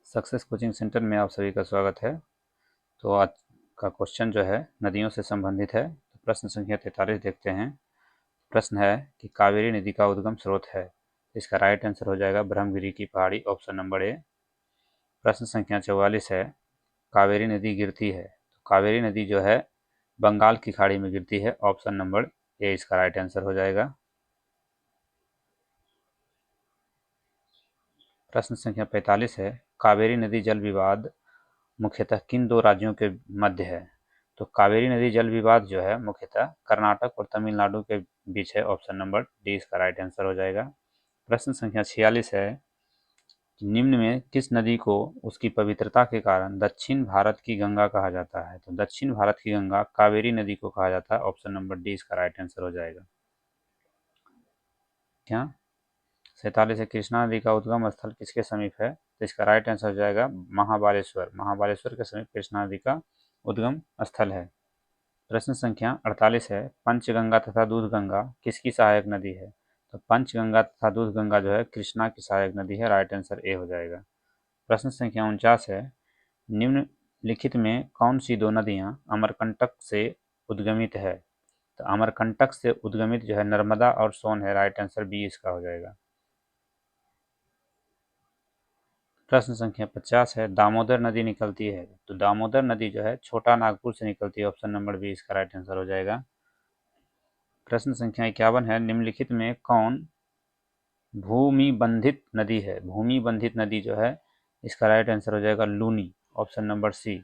Success coaching centre में आप सभी का स्वागत है। तो आज का क्वेश्चन जो है नदियों से संबंधित है। तो प्रश्न संख्या 43 देखते हैं। प्रश्न है कि कावेरी नदी का उद्गम स्रोत है। इसका राइट आंसर हो जाएगा ब्रह्मगिरी की पहाड़ी, ऑप्शन नंबर ए। प्रश्न संख्या 44 है, कावेरी नदी गिरती है। तो कावेरी नदी जो है बंगाल की खाड़ी में गिरती है, ऑप्शन नंबर ए इसका राइट आंसर हो जाएगा। प्रश्न संख्या 45 है, कावेरी नदी जल विवाद मुख्यतः किन दो राज्यों के मध्य है। तो कावेरी नदी जल विवाद जो है मुख्यतः कर्नाटक और तमिलनाडु के बीच है, ऑप्शन नंबर डी इसका राइट आंसर हो जाएगा। प्रश्न संख्या 46 है, निम्न में किस नदी को उसकी पवित्रता के कारण दक्षिण भारत की गंगा कहा जाता है। तो दक्षिण भारत की गंगा कावेरी नदी को कहा जाता है, ऑप्शन नंबर डी इसका राइट आंसर हो जाएगा। क्या 47 है, कृष्णा नदी का उद्गम स्थल किसके समीप है। तो इसका राइट आंसर हो जाएगा महाबालेश्वर। महाबालेश्वर के समीप कृष्णा नदी का उद्गम स्थल है। प्रश्न संख्या 48 है, पंचगंगा तथा दूधगंगा किसकी सहायक नदी है। तो पंचगंगा तथा दूधगंगा जो है कृष्णा की सहायक नदी है, राइट आंसर ए हो जाएगा। प्रश्न संख्या 49 है, निम्नलिखित में कौन सी दो नदियां अमरकंटक से उद्गमित है। तो अमरकंटक से उद्गमित जो है नर्मदा और सोन है, राइट आंसर बी इसका हो जाएगा। प्रश्न संख्या 50 है, दामोदर नदी निकलती है। तो दामोदर नदी जो है छोटा नागपुर से निकलती है, ऑप्शन नंबर बी इसका राइट आंसर हो जाएगा। प्रश्न संख्या 51 है, निम्नलिखित में कौन भूमि बंधित नदी है। भूमि बंधित नदी जो है इसका राइट आंसर हो जाएगा लूनी, ऑप्शन नंबर सी।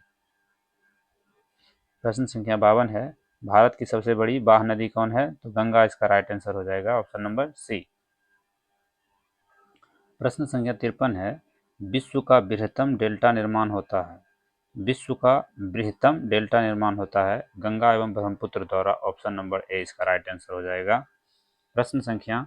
प्रश्न संख्या 52 है, भारत की सबसे बड़ी बाह नदी कौन है। तो गंगा इसका राइट आंसर हो जाएगा, ऑप्शन नंबर सी। प्रश्न संख्या 53 है, विश्व का बृहत्तम डेल्टा निर्माण होता है। विश्व का बृहत्तम डेल्टा निर्माण होता है गंगा एवं ब्रह्मपुत्र द्वारा, ऑप्शन नंबर ए इसका राइट आंसर हो जाएगा। प्रश्न संख्या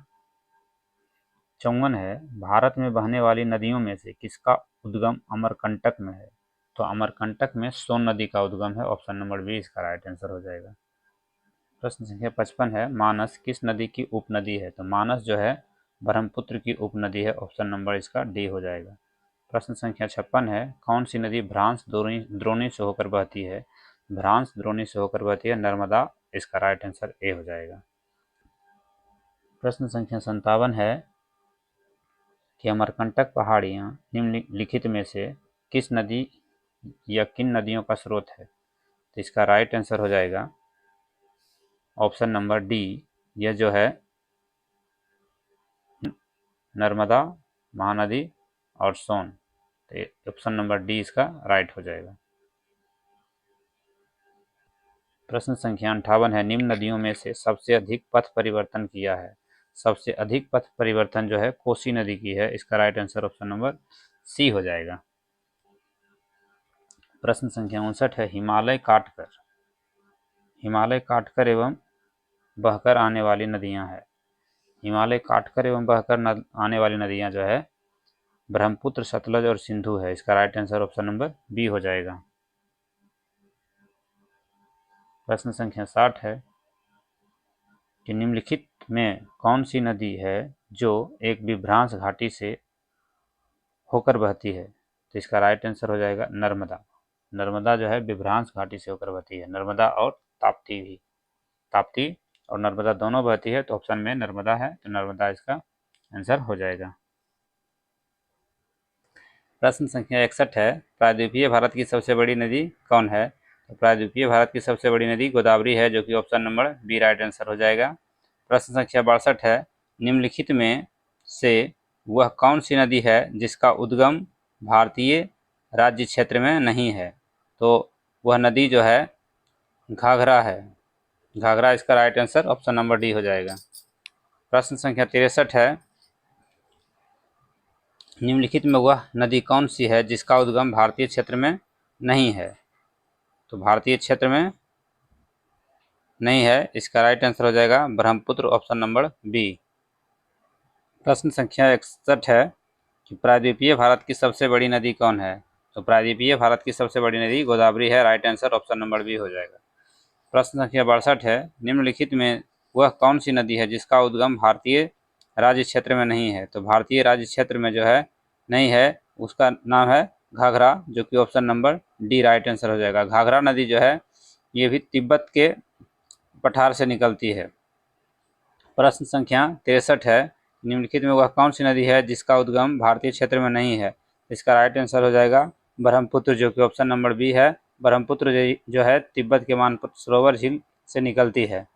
54 है, भारत में बहने वाली नदियों में से किसका उद्गम अमरकंटक में है। तो अमरकंटक में सोन नदी का उद्गम है, ऑप्शन नंबर बी इसका राइट आंसर हो जाएगा। प्रश्न संख्या 55 है, मानस किस नदी की उपनदी है। तो मानस जो है ब्रह्मपुत्र की उपनदी है, ऑप्शन नंबर इसका डी हो जाएगा। प्रश्न संख्या 56 है, कौन सी नदी भ्रांस द्रोणी से होकर बहती है। भ्रांस द्रोणी से होकर बहती है नर्मदा, इसका राइट आंसर ए हो जाएगा। प्रश्न संख्या 57 है कि अमरकंटक पहाड़ियाँ निम्नलिखित में से किस नदी या किन नदियों का स्रोत है। तो इसका राइट आंसर हो जाएगा ऑप्शन नंबर डी, यह जो है नर्मदा, महानदी और सोन। तो ऑप्शन नंबर डी इसका राइट हो जाएगा। प्रश्न संख्या 58 है, निम्न नदियों में से सबसे अधिक पथ परिवर्तन किया है। सबसे अधिक पथ परिवर्तन जो है कोसी नदी की है, इसका right answer option number C हो जाएगा। प्रश्न संख्या 59 है, हिमालय काटकर एवं बहकर आने वाली नदियां हैं। हिमालय काटकर एवं बहकर आने वाली नदियां जो है ब्रह्मपुत्र, सतलज और सिंधु है, इसका right answer option number B हो जाएगा। प्रश्न संख्या 60 है कि निम्नलिखित में कौन सी नदी है जो एक विभ्रांस घाटी से होकर बहती है। तो इसका राइट आंसर हो जाएगा नर्मदा। नर्मदा जो है विभ्रांस घाटी से होकर बहती है। नर्मदा और ताप्ती भी, ताप्ती और नर्मदा दोनों बहती है, तो ऑप्शन में नर्मदा है, तो नर्मदा इसका आंसर हो जाएगा। प्रश्न संख्या 61 है, प्रायद्वीपीय भारत की सबसे बड़ी नदी कौन है। तो प्रायद्वीपीय भारत की सबसे बड़ी नदी गोदावरी है, जो कि option number B right answer हो जाएगा। प्रश्न संख्या 62 है, निम्नलिखित में से वह कौन सी नदी है जिसका उद्गम भारतीय राज्य क्षेत्र में नहीं है। तो वह नदी जो है घाघरा है। घाघरा इसका right answer option number D हो जाएगा। प्रश्न संख्या 63 है, निम्नलिखित में वह नदी कौन सी है जिसका उद्गम भारतीय क्षेत्र में नहीं है। तो भारतीय क्षेत्र में नहीं है, इसका राइट आंसर हो जाएगा ब्रह्मपुत्र, ऑप्शन नंबर बी। प्रश्न संख्या 61 है कि प्रायद्वीपीय भारत की सबसे बड़ी नदी कौन है। तो प्रायद्वीपीय भारत की सबसे बड़ी नदी गोदावरी है, right answer option number B हो जाएगा। प्रश्न संख्या 62 है, निम्नलिखित में वह कौन सी नदी है जिसका उद्गम भारतीय राज्य क्षेत्र में नहीं है। तो भारतीय राज्य क्षेत्र में जो है नहीं है, उसका नाम है घाघरा, जो कि option number D right answer हो जाएगा। घाघरा नदी जो है ये भी तिब्बत के पठार से निकलती है। प्रश्न संख्या 63 है, निम्नलिखित में वह कौन सी नदी है जिसका उद्गम भारतीय क्षेत्र में नहीं है? इसका राइट आंसर हो जाएगा ब्रह्मपुत्र, जो कि ऑप्शन नंबर बी है। ब्रह्मपुत्र जो है तिब्बत के मानसरोवर झील से निकलती है।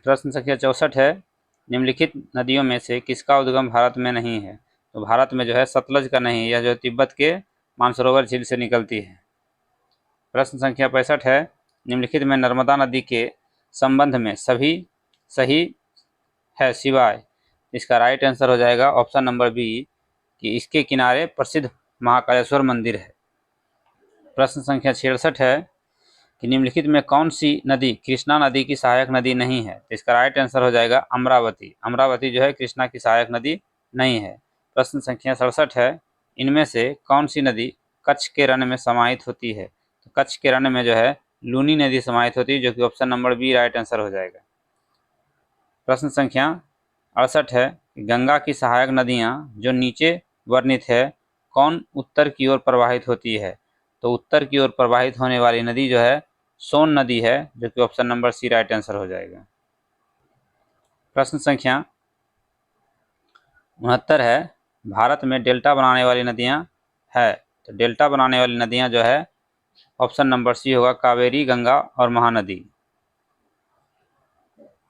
प्रश्न संख्या 64 है, निम्नलिखित नदियों में से किसका उद्गम भारत में नहीं है? तो भारत में जो है सतलज का नहीं, यह जो तिब्बत के मानसरोवर झील से निकलती है। प्रश्न संख्या 65 है, निम्नलिखित में नर्मदा नदी के संबंध में सभी सही है सिवाय, इसका राइट आंसर हो जाएगा ऑप्शन नंबर बी कि इसके किनारे प्रसिद्ध महाकालेश्वर मंदिर है। प्रश्न संख्या 66 है कि निम्नलिखित में कौन सी नदी कृष्णा नदी की सहायक नदी नहीं है? इसका राइट आंसर हो जाएगा अमरावती। अमरावती जो है कृष्णा की सहायक नदी नहीं है। प्रश्न संख्या 67 है, इनमें से कौन सी नदी कच्छ के रण में समाहित होती है? तो कच्छ के रण में जो है लूनी नदी समाहित होती है, जो कि option number B right answer हो जाएगा। प्रश्न संख्या 68 है, गंगा की सहायक नदियां जो नीचे वर्णित है कौन उत्तर की ओर प्रवाहित होती है? तो उत्तर की ओर प्रवाहित होने वाली नदी जो है सोन नदी है, जो कि option number C right answer हो जाएगा। प्रश्न संख्या 69 है, भारत में डेल्टा बनाने वाली नदियां है? तो डेल्टा बनाने वाली नदियां जो है ऑप्शन नंबर सी होगा कावेरी, गंगा और महानदी।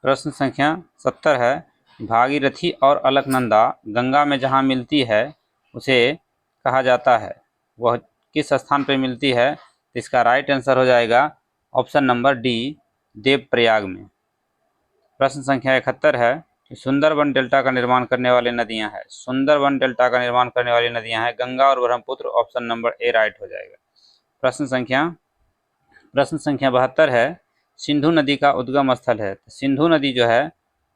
प्रश्न संख्या 70 है, भागीरथी और अलकनंदा गंगा में जहाँ मिलती है उसे कहा जाता है, वह किस स्थान पर मिलती है? इसका राइट आंसर हो जाएगा ऑप्शन नंबर डी देवप्रयाग में। प्रश्न संख्या 71 है, सुंदरबन डेल्टा का निर्माण करने वाली नदियां हैं? सुंदरबन डेल्टा का निर्माण करने वाली नदियां हैं गंगा और Brahmaputra, option number A right हो जाएगा। प्रश्न संख्या 72 है, सिंधु नदी का उद्गम स्थल है? सिंधु नदी जो है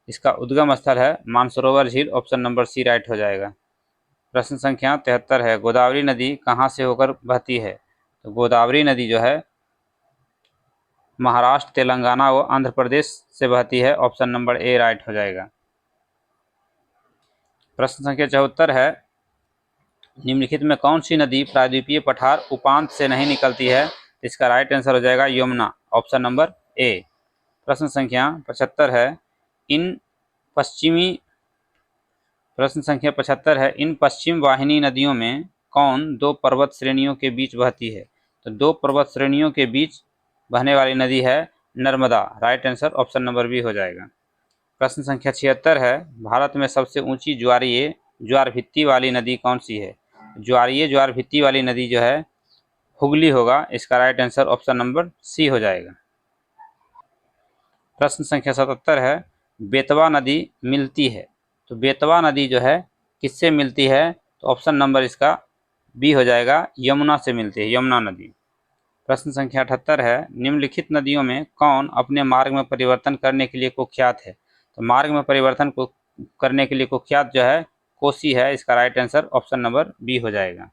इसका उद्गम स्थल है मानसरोवर झील, ऑप्शन नंबर सी राइट हो जाएगा। प्रश्न संख्या 73 है, गोदावरी नदी कहाँ से होकर बहती है? तो गोदावरी नदी जो है महाराष्ट्र, तेलंगाना व आंध्र प्रदेश से बहती है, ऑप्शन नंबर ए राइट हो जाएगा। प्रश्न संख्या 74 है, निम्नलिखित में कौन सी नदी प्रायद्वीपीय पठार उपांत से नहीं निकलती है? इसका राइट आंसर हो जाएगा यमुना, ऑप्शन नंबर ए। प्रश्न संख्या 75 है, इन पश्चिम वाहिनी नदियों में कौन दो पर्वत श्रेणियों के बीच बहती है? तो दो पर्वत श्रेणियों के बीच बहने वाली नदी है Narmada, right answer option number B हो जाएगा। प्रश्न संख्या 76 है, भारत में सबसे ऊंची ज्वार भित्ति वाली नदी कौन सी है? ज्वार भित्ति वाली नदी जो है हुगली होगा, इसका right answer option number C हो जाएगा। प्रश्न संख्या 77 है, बेतवा नदी मिलती है? तो बेतवा नदी जो है किससे मिलती है? तो ऑप्शन नंबर इसका बी हो जाएगा, यमुना से मिलती है, यमुना नदी। प्रश्न संख्या 78 है, निम्नलिखित नदियों में कौन अपने मार्ग में परिवर्तन करने के लिए कुख्यात है? तो मार्ग में परिवर्तन को करने के लिए कुख्यात जो है कोसी है, इसका right answer option number B हो जाएगा।